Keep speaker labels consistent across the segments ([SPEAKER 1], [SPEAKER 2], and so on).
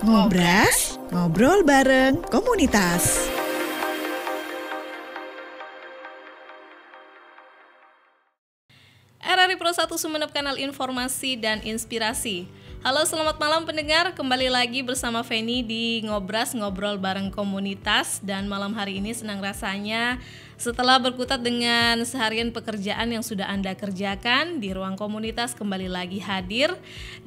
[SPEAKER 1] Ngobras, ngobrol bareng komunitas.
[SPEAKER 2] RRI Pro 1 Sumeneb, kanal informasi dan inspirasi. Halo, selamat malam pendengar. Kembali lagi bersama Feni di Ngobras, ngobrol bareng komunitas. Dan malam hari ini senang rasanya setelah berkutat dengan seharian pekerjaan yang sudah Anda kerjakan di ruang komunitas, kembali lagi hadir.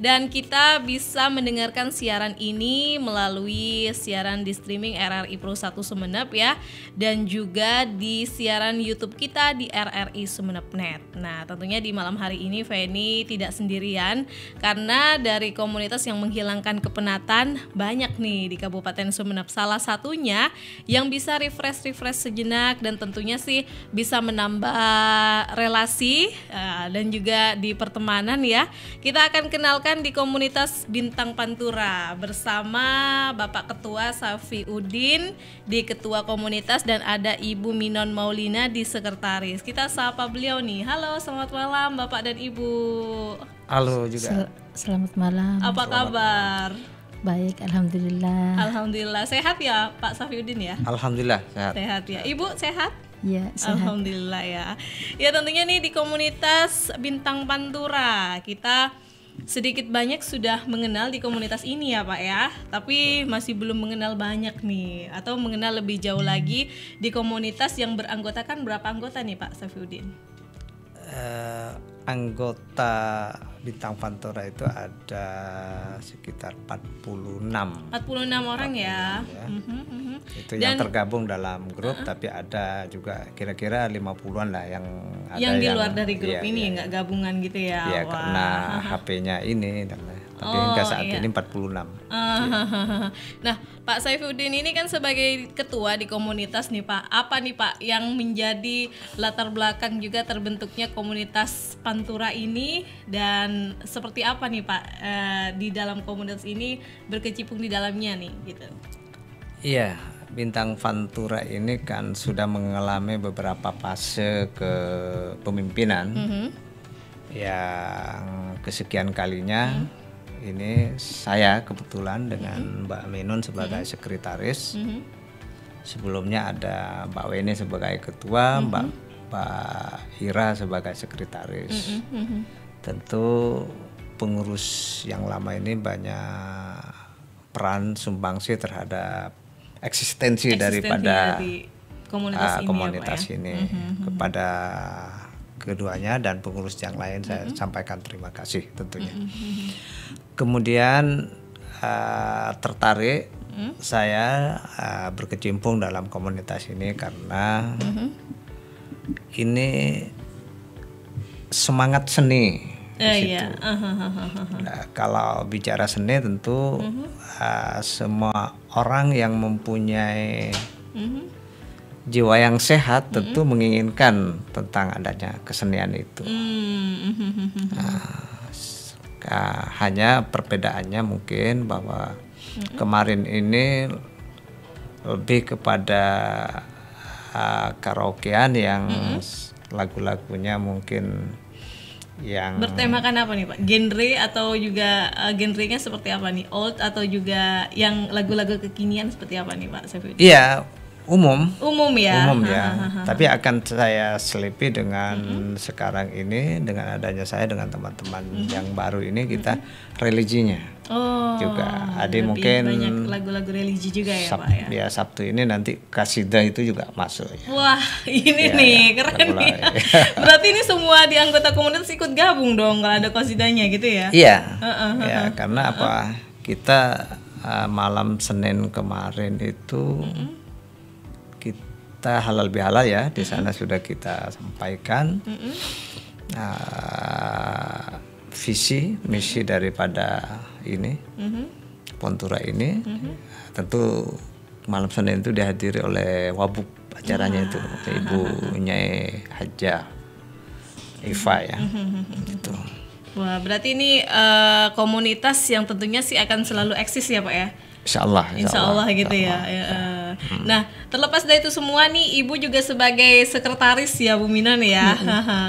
[SPEAKER 2] Dan kita bisa mendengarkan siaran ini melalui siaran di streaming RRI Pro 1 Sumeneb ya. Dan juga di siaran YouTube kita di RRI Sumeneb.net. Nah, tentunya di malam hari ini Feni tidak sendirian, karena dari komunitas yang menghilangkan kepenatan banyak nih di Kabupaten Sumeneb. Salah satunya yang bisa refresh sejenak dan tentunya sih bisa menambah relasi dan juga di pertemanan ya. Kita akan kenalkan di komunitas Bintang Pantura bersama Bapak Ketua Safiuddin di Ketua Komunitas dan ada Ibu Minon Maulina di Sekretaris. Kita sapa beliau nih. Halo, selamat malam Bapak dan Ibu.
[SPEAKER 3] Halo juga.
[SPEAKER 4] Selamat malam.
[SPEAKER 2] Apa kabar?
[SPEAKER 4] Baik, alhamdulillah.
[SPEAKER 2] Alhamdulillah. Sehat ya Pak Safiuddin ya?
[SPEAKER 3] Alhamdulillah sehat.
[SPEAKER 2] Sehat ya. Ibu sehat?
[SPEAKER 4] Ya, sehat.
[SPEAKER 2] Alhamdulillah ya. Ya, tentunya nih di komunitas Bintang Pantura kita sedikit banyak sudah mengenal di komunitas ini ya Pak ya. Tapi masih belum mengenal banyak nih, atau mengenal lebih jauh lagi di komunitas yang beranggotakan berapa anggota nih Pak Safiuddin?
[SPEAKER 3] Anggota Bintang Pantura itu ada sekitar 46
[SPEAKER 2] orang ya.
[SPEAKER 3] Itu yang tergabung dalam grup, tapi ada juga kira-kira 50-an lah yang ada
[SPEAKER 2] yang di luar dari grup ini, nggak gabungan gitu ya.
[SPEAKER 3] Iya, karena HP-nya ini tapi hingga saat ini 46.
[SPEAKER 2] Nah, Pak Safiuddin ini kan sebagai ketua di komunitas nih Pak, apa nih Pak yang menjadi latar belakang juga terbentuknya komunitas Pantura ini, dan seperti apa nih Pak di dalam komunitas ini berkecimpung di dalamnya nih gitu?
[SPEAKER 3] Iya, Bintang Pantura ini kan sudah mengalami beberapa fase kepemimpinan. Yang kesekian kalinya ini saya kebetulan dengan Mbak Minun sebagai sekretaris. Sebelumnya ada Mbak Weni sebagai ketua, Mbak Ira sebagai sekretaris. Tentu pengurus yang lama ini banyak peran sumbangsi terhadap eksistensi daripada
[SPEAKER 2] dari
[SPEAKER 3] komunitas ini, kepada keduanya dan pengurus yang lain saya sampaikan terima kasih tentunya. Kemudian tertarik saya berkecimpung dalam komunitas ini karena ini semangat seni di situ. Nah, kalau bicara seni tentu semua orang yang mempunyai jiwa yang sehat tentu menginginkan tentang adanya kesenian itu. Hanya perbedaannya mungkin bahwa kemarin ini lebih kepada karaokean yang lagu-lagunya mungkin yang
[SPEAKER 2] bertemakan apa nih Pak? Genre atau juga genrenya seperti apa nih? Old atau juga yang lagu-lagu kekinian seperti apa nih Pak Safiuddin?
[SPEAKER 3] Iya, umum ya. Tapi akan saya selipi dengan sekarang ini, dengan adanya saya dengan teman-teman yang baru ini, kita religinya juga ada mungkin
[SPEAKER 2] banyak lagu-lagu religi juga ya Pak ya.
[SPEAKER 3] Ya, Sabtu ini nanti kasidah itu juga masuk ya.
[SPEAKER 2] Wah, ini nih keren nih. Berarti ini semua di anggota komunitas ikut gabung dong kalau ada kasidahnya gitu ya?
[SPEAKER 3] Iya. Ya, karena apa? Kita malam Senin kemarin itu kita halal bihalal ya, di sana sudah kita sampaikan visi misi daripada ini Pantura ini. Tentu malam Senin itu dihadiri oleh wabuk acaranya itu Ibu Nyai Hajah Iva ya. Gitu.
[SPEAKER 2] Wah, berarti ini komunitas yang tentunya sih akan selalu eksis ya Pak ya?
[SPEAKER 3] Insya Allah
[SPEAKER 2] gitu ya. Nah, terlepas dari itu semua nih, Ibu juga sebagai sekretaris ya Bu Minon ya.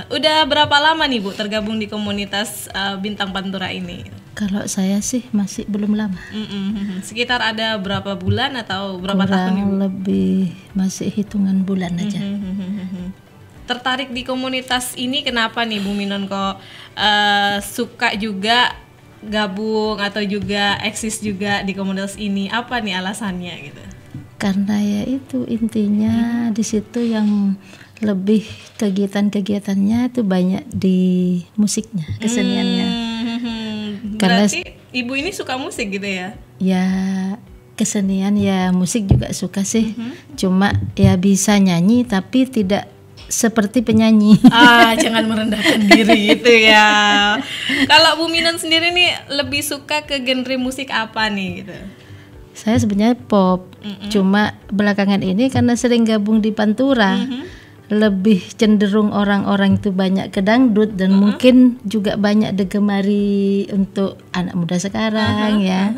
[SPEAKER 2] Udah berapa lama nih Bu tergabung di komunitas Bintang Pantura ini?
[SPEAKER 4] Kalau saya sih masih belum lama.
[SPEAKER 2] Sekitar ada berapa bulan atau berapa
[SPEAKER 4] Kurang
[SPEAKER 2] tahun Ibu?
[SPEAKER 4] lebih masih hitungan bulan aja.
[SPEAKER 2] Tertarik di komunitas ini kenapa nih Bu Minon kok suka juga gabung atau juga eksis juga di komunitas ini? Apa nih alasannya gitu?
[SPEAKER 4] Karena ya itu intinya di situ yang lebih kegiatan-kegiatannya itu banyak di musiknya, keseniannya.
[SPEAKER 2] Berarti Ibu ini suka musik gitu ya?
[SPEAKER 4] Ya kesenian ya musik juga suka sih. Cuma ya bisa nyanyi tapi tidak seperti penyanyi.
[SPEAKER 2] Jangan merendahkan diri gitu ya. Kalau Bu Minon sendiri nih lebih suka ke genre musik apa nih gitu?
[SPEAKER 4] Saya sebenarnya pop. Cuma belakangan ini karena sering gabung di Pantura, lebih cenderung orang-orang itu banyak ke dangdut dan mungkin juga banyak digemari untuk anak muda sekarang ya.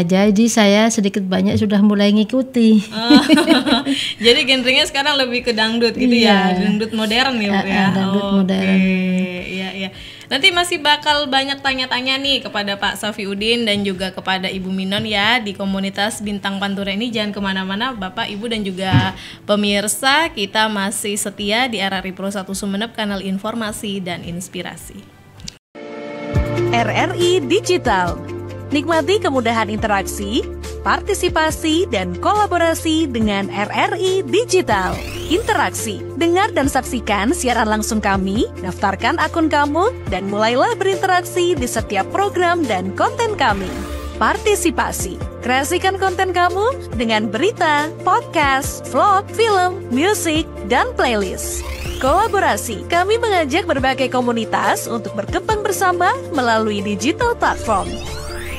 [SPEAKER 4] Jadi saya sedikit banyak sudah mulai ngikuti.
[SPEAKER 2] Jadi genrenya sekarang lebih ke dangdut gitu ya, dangdut modern ya Bu ya.
[SPEAKER 4] Dangdut modern.
[SPEAKER 2] Iya. Nanti masih bakal banyak tanya-tanya nih kepada Pak Safiuddin dan juga kepada Ibu Minon ya di komunitas Bintang Pantura ini. Jangan kemana-mana Bapak, Ibu dan juga pemirsa, kita masih setia di RRI Pro 1 Sumeneb, kanal informasi dan inspirasi.
[SPEAKER 5] RRI Digital. Nikmati kemudahan interaksi, partisipasi, dan kolaborasi dengan RRI Digital. Interaksi, dengar dan saksikan siaran langsung kami, daftarkan akun kamu, dan mulailah berinteraksi di setiap program dan konten kami. Partisipasi, kreasikan konten kamu dengan berita, podcast, vlog, film, musik, dan playlist. Kolaborasi, kami mengajak berbagai komunitas untuk berkembang bersama melalui digital platform.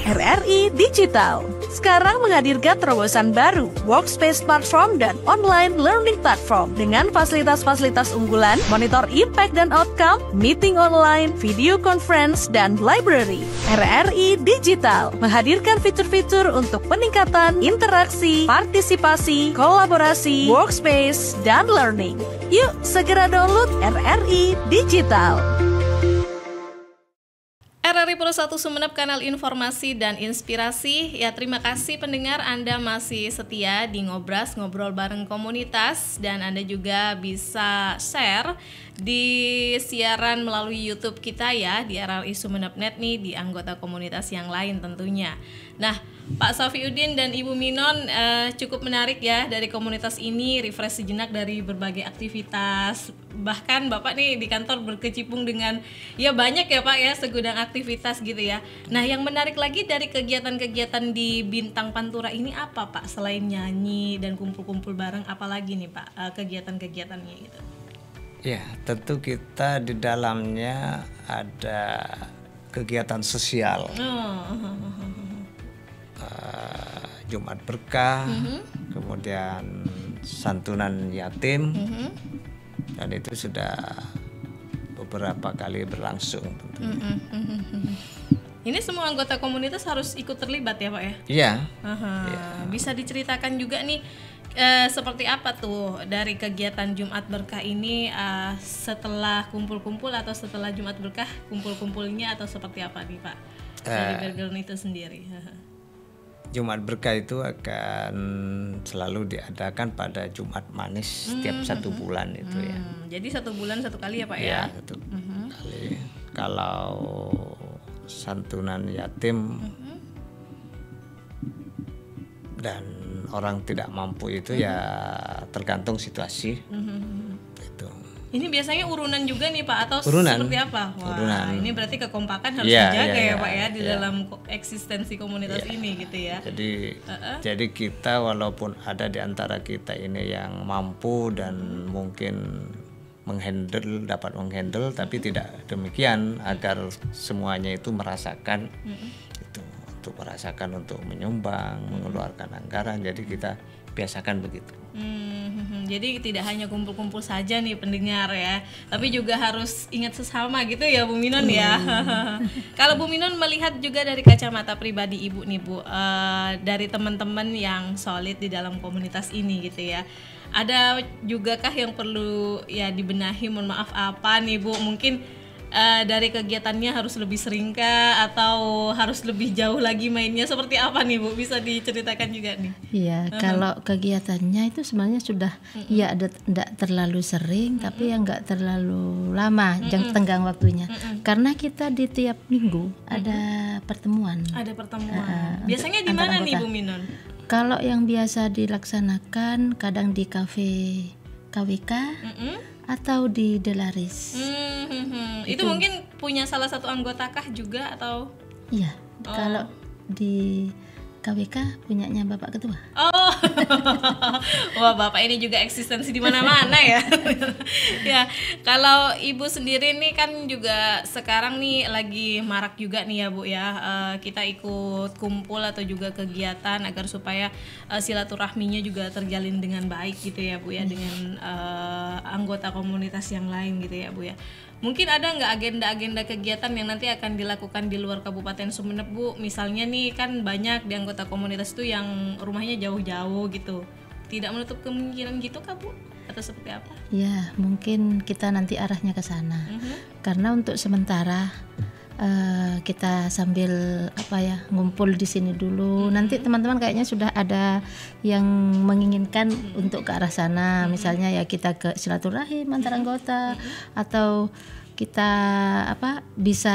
[SPEAKER 5] RRI Digital sekarang menghadirkan terobosan baru, workspace platform dan online learning platform dengan fasilitas-fasilitas unggulan, monitor impact dan outcome, meeting online, video conference, dan library. RRI Digital menghadirkan fitur-fitur untuk peningkatan interaksi, partisipasi, kolaborasi, workspace, dan learning. Yuk segera download RRI Digital.
[SPEAKER 2] RRI Pro 1 Sumeneb, kanal informasi dan inspirasi. Ya, terima kasih pendengar, Anda masih setia di Ngobras, ngobrol bareng komunitas, dan Anda juga bisa share di siaran melalui YouTube kita ya, di RRI Sumeneb.net nih, di anggota komunitas yang lain tentunya. Nah, Pak Safiuddin dan Ibu Minon cukup menarik ya dari komunitas ini, refresh sejenak dari berbagai aktivitas. Bahkan Bapak nih di kantor berkecimpung dengan ya banyak ya Pak ya, segudang aktivitas gitu ya. Nah, yang menarik lagi dari kegiatan-kegiatan di Bintang Pantura ini apa Pak? Selain nyanyi dan kumpul-kumpul bareng, apalagi nih Pak kegiatan-kegiatannya gitu?
[SPEAKER 3] Ya, tentu kita di dalamnya ada kegiatan sosial. Jumat Berkah, kemudian santunan yatim, dan itu sudah beberapa kali berlangsung tentunya.
[SPEAKER 2] Ini semua anggota komunitas harus ikut terlibat ya Pak ya?
[SPEAKER 3] Iya.
[SPEAKER 2] Bisa diceritakan juga nih seperti apa tuh dari kegiatan Jumat Berkah ini, setelah kumpul-kumpul atau setelah Jumat Berkah kumpul-kumpulnya, atau seperti apa nih Pak dari background itu sendiri?
[SPEAKER 3] Jumat Berkah itu akan selalu diadakan pada Jumat Manis setiap 1 bulan itu ya.
[SPEAKER 2] Jadi 1 bulan 1 kali ya Pak ya?
[SPEAKER 3] Ya, 1 kali. Kalau santunan yatim dan orang tidak mampu itu ya tergantung situasi. Itu.
[SPEAKER 2] Ini biasanya urunan juga nih Pak, atau
[SPEAKER 3] urunan.
[SPEAKER 2] Seperti apa? Wah,
[SPEAKER 3] urunan.
[SPEAKER 2] ini berarti kekompakan harus dijaga ya Pak ya di
[SPEAKER 3] ya.
[SPEAKER 2] dalam eksistensi komunitas ini gitu ya.
[SPEAKER 3] Jadi kita walaupun ada di antara kita ini yang mampu dan mungkin dapat menghandle, tapi tidak demikian agar semuanya itu merasakan itu. untuk merasakan, untuk menyumbang, mengeluarkan anggaran. Jadi kita biasakan begitu.
[SPEAKER 2] Jadi tidak hanya kumpul-kumpul saja nih pendengar ya, tapi juga harus ingat sesama gitu ya Bu Minon ya. Kalau Bu Minon melihat juga dari kacamata pribadi Ibu nih Bu, dari teman-teman yang solid di dalam komunitas ini gitu ya, ada juga kah yang perlu ya dibenahi, mohon maaf apa nih Bu, mungkin dari kegiatannya harus lebih sering kah atau harus lebih jauh lagi mainnya, seperti apa nih Bu, bisa diceritakan juga nih?
[SPEAKER 4] Iya, kalau kegiatannya itu sebenarnya sudah ya tidak terlalu sering, tapi yang nggak terlalu lama tenggang waktunya, karena kita di tiap minggu ada pertemuan.
[SPEAKER 2] Ada pertemuan. Biasanya di mana nih Bu Minon?
[SPEAKER 4] Kalau yang biasa dilaksanakan kadang di kafe KWK atau di Delaris.
[SPEAKER 2] Itu mungkin punya salah satu anggota kah juga atau?
[SPEAKER 4] Iya, kalau di KWK punyanya Bapak Ketua.
[SPEAKER 2] Oh, wah Bapak ini juga eksistensi di mana-mana ya. Ya, kalau Ibu sendiri nih kan juga sekarang nih lagi marak juga nih ya Bu ya. Kita ikut kumpul atau juga kegiatan agar supaya silaturahminya juga terjalin dengan baik gitu ya Bu ya, dengan anggota komunitas yang lain gitu ya Bu ya. Mungkin ada nggak agenda-agenda kegiatan yang nanti akan dilakukan di luar Kabupaten Sumeneb Bu? Misalnya nih kan banyak di anggota komunitas itu yang rumahnya jauh-jauh gitu. Tidak menutup kemungkinan gitu kah Bu? Atau seperti apa?
[SPEAKER 4] Ya mungkin kita nanti arahnya ke sana. Karena untuk sementara kita sambil ngumpul di sini dulu. Nanti teman-teman kayaknya sudah ada yang menginginkan untuk ke arah sana. Misalnya ya kita ke silaturahim antar anggota, atau kita bisa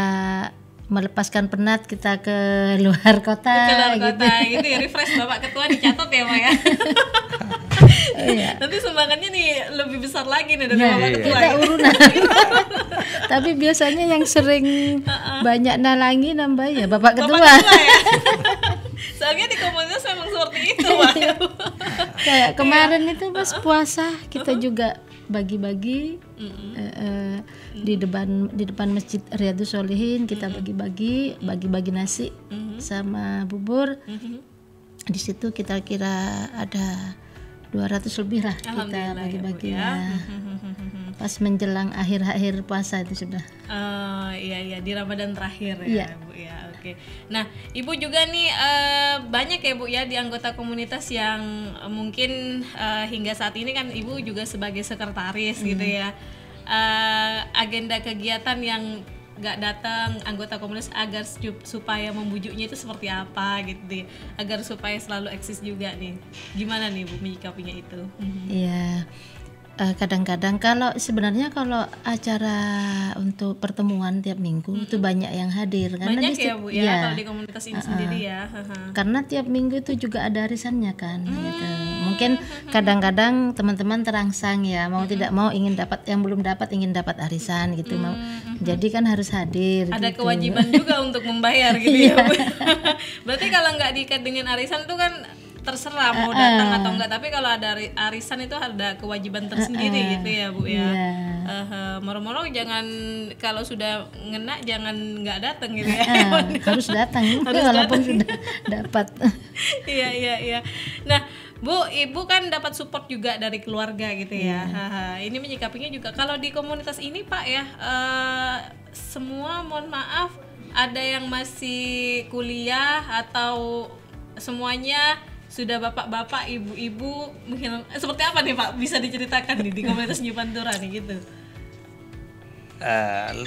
[SPEAKER 4] melepaskan penat kita ke luar kota.
[SPEAKER 2] Ke luar kota gitu ya, refresh Bapak Ketua dicatat ya Pak ya. Iya. Nanti sumbangannya nih lebih besar lagi nih dari Bapak Ketua.
[SPEAKER 4] Kita urunan. Tapi biasanya yang sering banyak nalangi nambah ya Bapak Ketua.
[SPEAKER 2] Bapak Ketua ya. Soalnya di komunitas memang seperti itu Pak.
[SPEAKER 4] Kayak kemarin itu pas puasa kita juga bagi-bagi di depan Masjid Riyadhus Sholihin, kita bagi-bagi nasi sama bubur. Di situ kita kira ada 200 lebih lah kita bagi-bagi ya. Pas menjelang akhir-akhir puasa itu sudah.
[SPEAKER 2] Iya di Ramadan terakhir ya Bu ya. Oke. Nah, Ibu juga nih banyak ya Bu ya di anggota komunitas yang mungkin hingga saat ini kan Ibu juga sebagai sekretaris gitu ya. Agenda kegiatan yang nggak datang anggota komunitas agar supaya membujuknya itu seperti apa gitu, agar supaya selalu eksis juga nih. Gimana nih Bu menyikapinya itu?
[SPEAKER 4] Iya. Kadang-kadang sebenarnya kalau acara untuk pertemuan tiap minggu itu banyak yang hadir karena
[SPEAKER 2] banyak ya Bu ya, kalau di komunitas ini sendiri ya.
[SPEAKER 4] Karena tiap minggu itu juga ada arisannya kan gitu. Mungkin kadang-kadang teman-teman terangsang ya, mau tidak mau ingin dapat, yang belum dapat ingin dapat arisan gitu. Jadi kan harus hadir.
[SPEAKER 2] Ada
[SPEAKER 4] gitu.
[SPEAKER 2] kewajiban juga untuk membayar gitu ya Bu. Berarti kalau nggak diikat dengan arisan tuh kan terserah mau datang atau enggak, tapi kalau ada arisan itu ada kewajiban tersendiri gitu ya Bu ya. Moro-moro jangan, kalau sudah ngena jangan nggak datang gitu ya.
[SPEAKER 4] Harus datang walaupun sudah dapat.
[SPEAKER 2] Iya. Nah Bu, Ibu kan dapat support juga dari keluarga gitu ya. Ini menyikapinya juga kalau di komunitas ini Pak ya, semua mohon maaf ada yang masih kuliah atau semuanya sudah bapak-bapak, ibu-ibu, mungkin seperti apa nih Pak, bisa diceritakan nih di komunitas New Pantura nih gitu?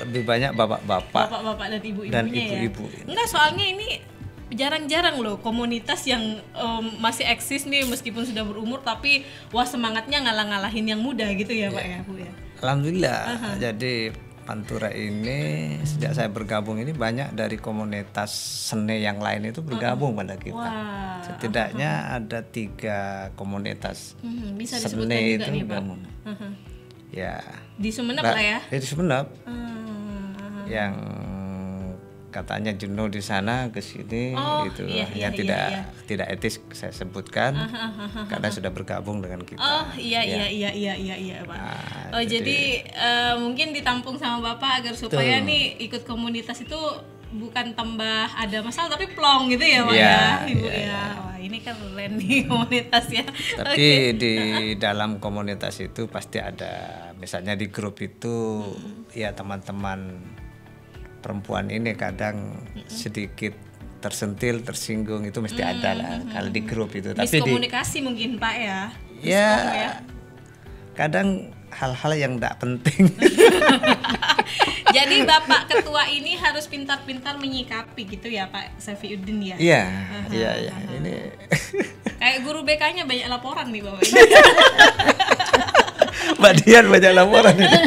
[SPEAKER 3] Lebih banyak bapak-bapak
[SPEAKER 2] dan ibu-ibunya ya. Enggak, soalnya ini jarang-jarang loh komunitas yang masih eksis nih meskipun sudah berumur, tapi wah semangatnya ngalah-ngalahin yang muda gitu ya Pak ya Bu ya.
[SPEAKER 3] Alhamdulillah. Jadi Pantura ini sejak saya bergabung ini banyak dari komunitas seni yang lain itu bergabung pada kita. Setidaknya ada 3 komunitas
[SPEAKER 2] bisa
[SPEAKER 3] seni itu
[SPEAKER 2] nih,
[SPEAKER 3] bergabung. Ya.
[SPEAKER 2] Di Sumeneb lah ya.
[SPEAKER 3] Di Sumeneb. Yang katanya jenuh di sana ke sini gitu. Tidak etis saya sebutkan karena sudah bergabung dengan kita.
[SPEAKER 2] Iya Pak. Jadi mungkin ditampung sama Bapak agar supaya nih ikut komunitas itu bukan tambah ada masalah tapi plong gitu ya Pak ya Ibu ya. Wah, ini kan keren nih komunitas ya.
[SPEAKER 3] Tapi di dalam komunitas itu pasti ada, misalnya di grup itu ya teman-teman perempuan ini kadang sedikit tersentil, tersinggung, itu mesti ada lah kalau di grup itu. Tapi
[SPEAKER 2] miskomunikasi mungkin Pak ya.
[SPEAKER 3] Ya kadang hal-hal yang tidak penting.
[SPEAKER 2] Jadi Bapak Ketua ini harus pintar-pintar menyikapi gitu ya Pak Safiuddin ya.
[SPEAKER 3] Iya. Ini
[SPEAKER 2] kayak guru BK-nya banyak laporan nih Bapak.
[SPEAKER 3] Mbak Dian banyak laporan ini.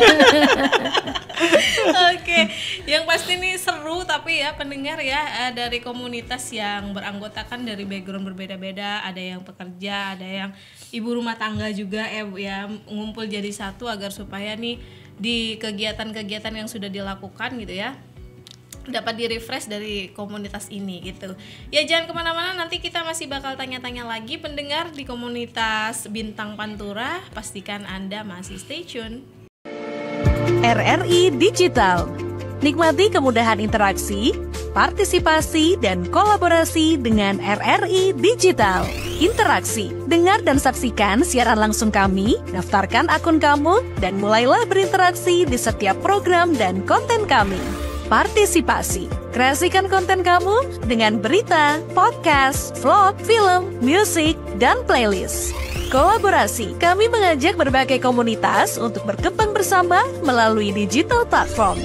[SPEAKER 2] Oke, yang pasti nih seru, tapi ya pendengar ya, dari komunitas yang beranggotakan dari background berbeda-beda, ada yang pekerja, ada yang ibu rumah tangga juga ya ngumpul jadi satu agar supaya nih di kegiatan-kegiatan yang sudah dilakukan gitu ya dapat di-refresh dari komunitas ini gitu. Ya jangan kemana-mana, nanti kita masih bakal tanya-tanya lagi pendengar di komunitas Bintang Pantura. Pastikan Anda masih stay tune.
[SPEAKER 5] RRI Digital. Nikmati kemudahan interaksi, partisipasi, dan kolaborasi dengan RRI Digital. Interaksi, dengar dan saksikan siaran langsung kami, daftarkan akun kamu, dan mulailah berinteraksi di setiap program dan konten kami. Partisipasi, kreasikan konten kamu dengan berita, podcast, vlog, film, musik, dan playlist. Kolaborasi, kami mengajak berbagai komunitas untuk berkembang bersama melalui digital platform.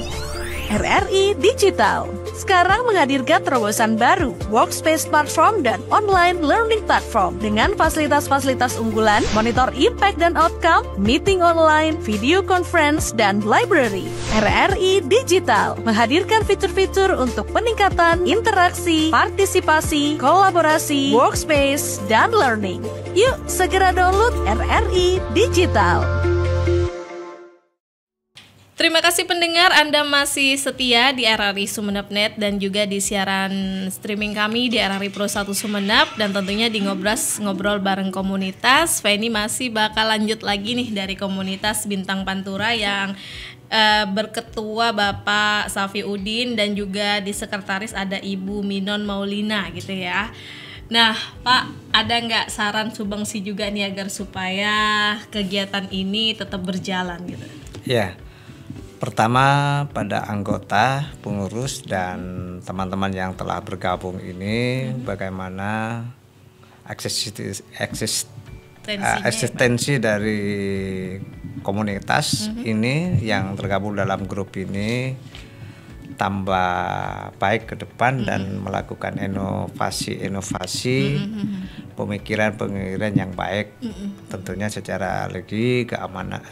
[SPEAKER 5] RRI Digital sekarang menghadirkan terobosan baru, workspace platform dan online learning platform dengan fasilitas-fasilitas unggulan, monitor impact dan outcome, meeting online, video conference, dan library. RRI Digital menghadirkan fitur-fitur untuk peningkatan interaksi, partisipasi, kolaborasi, workspace, dan learning. Yuk segera download RRI Digital.
[SPEAKER 2] Terima kasih pendengar, Anda masih setia di RRI Sumeneb.net dan juga di siaran streaming kami di RRI Pro 1 Sumeneb, dan tentunya di Ngobras Ngobrol Bareng Komunitas. Feni masih bakal lanjut lagi nih dari komunitas Bintang Pantura yang berketua Bapak Safiuddin dan juga di sekretaris ada Ibu Minon Maulina gitu ya. Nah Pak, ada nggak saran sumbangsi juga nih agar supaya kegiatan ini tetap berjalan gitu?
[SPEAKER 3] Ya. Pertama, pada anggota, pengurus, dan teman-teman yang telah bergabung ini, bagaimana eksistensi dari komunitas ini yang tergabung dalam grup ini tambah baik ke depan dan melakukan inovasi pemikiran yang baik, tentunya secara lagi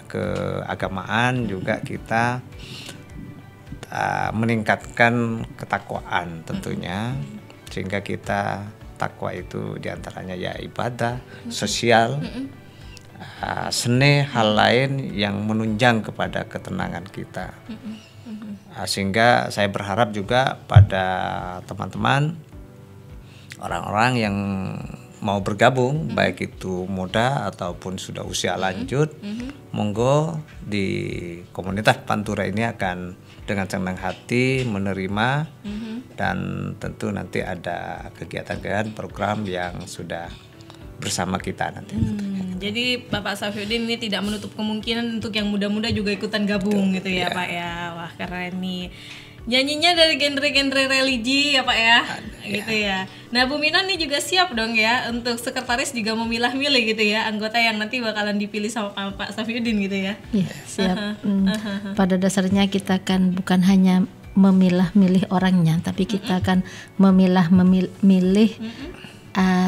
[SPEAKER 3] keagamaan juga kita meningkatkan ketakwaan tentunya, sehingga kita takwa itu diantaranya ya ibadah, sosial, seni, hal lain yang menunjang kepada ketenangan kita. Sehingga saya berharap juga pada teman-teman, orang-orang yang mau bergabung, baik itu muda ataupun sudah usia lanjut, monggo di komunitas Pantura ini akan dengan senang hati menerima, dan tentu nanti ada kegiatan-kegiatan program yang sudah bersama kita nanti.
[SPEAKER 2] Jadi Bapak Safiuddin ini tidak menutup kemungkinan untuk yang muda-muda juga ikutan gabung gitu ya Pak ya. Wah keren nih. Nyanyinya dari genre-genre religi ya Pak ya, gitu ya. Nah Bu Minon nih juga siap dong ya untuk sekretaris juga memilah-milih gitu ya anggota yang nanti bakalan dipilih sama Pak Safiuddin gitu ya.
[SPEAKER 4] Iya siap. Pada dasarnya kita kan bukan hanya memilah-milih orangnya, tapi kita akan memilih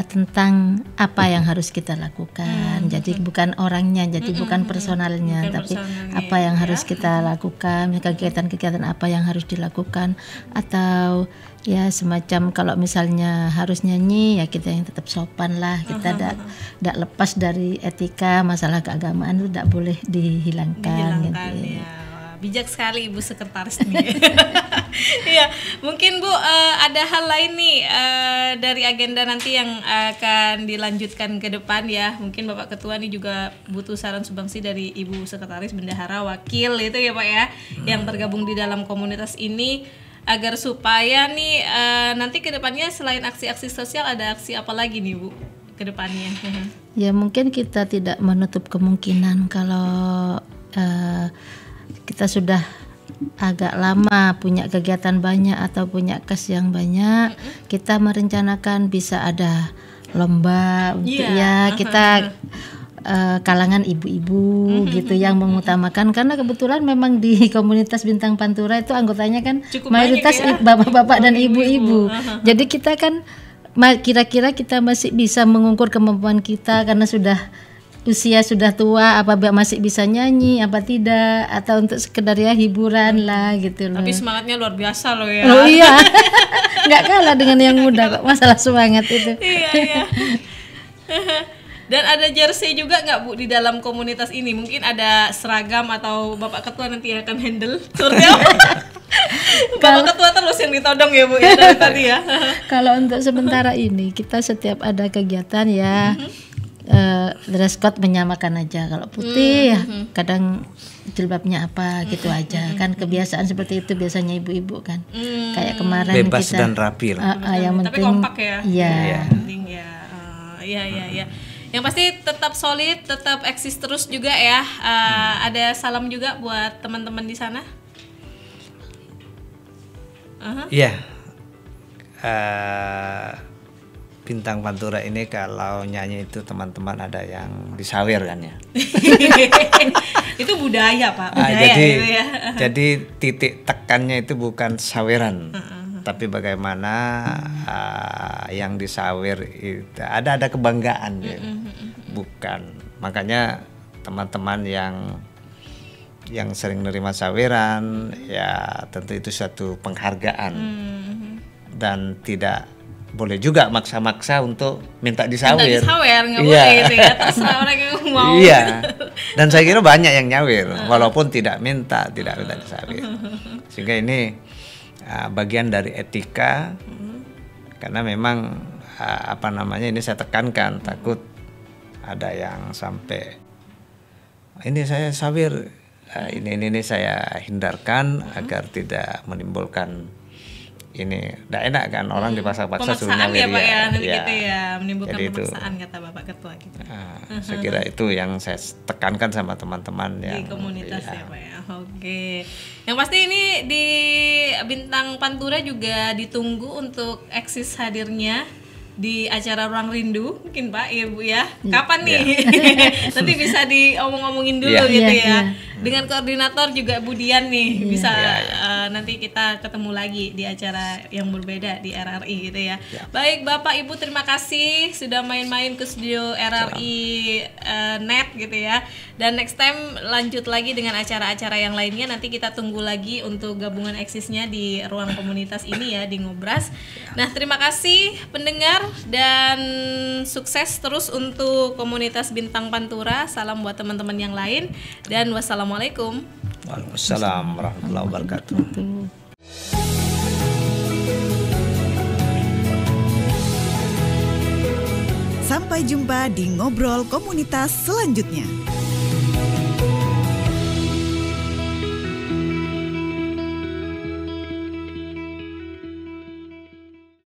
[SPEAKER 4] tentang apa yang harus kita lakukan. Jadi bukan orangnya, jadi bukan personalnya, tapi apa yang harus kita lakukan, kegiatan-kegiatan apa yang harus dilakukan, atau ya semacam kalau misalnya harus nyanyi ya kita yang tetap sopan lah, kita tidak lepas dari etika, masalah keagamaan itu tidak boleh dihilangkan gitu.
[SPEAKER 2] Ya. Bijak sekali Ibu Sekretaris nih. Iya, mungkin Bu ada hal lain nih dari agenda nanti yang akan dilanjutkan ke depan ya. Mungkin Bapak Ketua nih juga butuh saran sumbangsi dari Ibu Sekretaris, Bendahara, Wakil itu ya Pak ya, yang tergabung di dalam komunitas ini. agar supaya nih nanti kedepannya selain aksi-aksi sosial ada aksi apa lagi nih Bu kedepannya?
[SPEAKER 4] Ya mungkin kita tidak menutup kemungkinan kalau kita sudah agak lama punya kegiatan banyak atau punya kas yang banyak, kita merencanakan bisa ada lomba untuk kita kalangan ibu-ibu gitu yang mengutamakan, karena kebetulan memang di komunitas Bintang Pantura itu anggotanya kan cukup mayoritas bapak-bapak dan ibu-ibu. Jadi kita kan kira-kira kita masih bisa mengukur kemampuan kita karena sudah usia sudah tua, apa masih bisa nyanyi apa tidak, atau untuk sekedar ya hiburan lah gitu loh.
[SPEAKER 2] Tapi semangatnya luar biasa loh ya.
[SPEAKER 4] Oh iya. Nggak kalah dengan yang muda kok masalah semangat itu.
[SPEAKER 2] Iya. Dan ada jersey juga nggak Bu di dalam komunitas ini? Mungkin ada seragam atau Bapak Ketua nanti akan handle turnya. Bapak Ketua terus yang ditodong ya Bu ya dari tadi ya.
[SPEAKER 4] Kalau untuk sementara ini kita setiap ada kegiatan ya dress code menyamakan aja. Kalau putih ya kadang jilbabnya apa gitu aja. Kan kebiasaan seperti itu biasanya ibu-ibu kan. Kayak kemarin
[SPEAKER 3] bebas
[SPEAKER 4] kita
[SPEAKER 3] dan rapi lah.
[SPEAKER 4] Yang
[SPEAKER 2] tapi
[SPEAKER 4] penting
[SPEAKER 2] kompak ya.
[SPEAKER 4] Iya.
[SPEAKER 2] Penting ya. Iya. Yang pasti tetap solid, tetap eksis terus juga ya. Ada salam juga buat teman-teman di sana.
[SPEAKER 3] Iya. Bintang Pantura ini kalau nyanyi itu teman-teman ada yang disawer kan ya.
[SPEAKER 2] Itu budaya Pak.
[SPEAKER 3] Jadi titik tekannya itu bukan saweran. Tapi bagaimana yang disawer itu ada kebanggaan ya. Bukan, makanya teman-teman yang sering menerima saweran ya tentu itu suatu penghargaan dan tidak boleh juga maksa-maksa untuk minta disawer.
[SPEAKER 2] Minta disawer nggak boleh gitu ya, terserah orang yang mau.
[SPEAKER 3] Iya, dan saya kira banyak yang nyawer walaupun tidak minta disawer. Sehingga ini bagian dari etika, karena memang ini saya tekankan, takut ada yang sampai ini saya sawer, ini saya hindarkan agar tidak menimbulkan ini tidak enak kan, orang dipaksa-paksa suruh nyawer
[SPEAKER 2] ya Pak ya, nanti
[SPEAKER 3] ya.
[SPEAKER 2] gitu ya, menimbulkan
[SPEAKER 3] Jadi
[SPEAKER 2] pemaksaan kata Bapak Ketua gitu.
[SPEAKER 3] Saya kira itu yang saya tekankan sama teman-teman
[SPEAKER 2] di komunitas ya Pak ya. Oke. Yang pasti ini di Bintang Pantura juga ditunggu untuk eksis hadirnya di acara Ruang Rindu mungkin Pak Ibu ya. Kapan nih? Nanti bisa diomong-omongin dulu gitu ya. Dengan koordinator juga Budian nih bisa nanti kita ketemu lagi di acara yang berbeda di RRI gitu ya. Baik Bapak Ibu, terima kasih sudah main-main ke studio RRI Net gitu ya. Dan next time lanjut lagi dengan acara-acara yang lainnya, nanti kita tunggu lagi untuk gabungan eksisnya di ruang komunitas ini ya di Ngobras. Nah, terima kasih pendengar dan sukses terus untuk komunitas Bintang Pantura. Salam buat teman-teman yang lain dan wassalamualaikum.
[SPEAKER 3] Waalaikumsalam warahmatullahi wabarakatuh.
[SPEAKER 1] Sampai jumpa di Ngobrol Komunitas selanjutnya.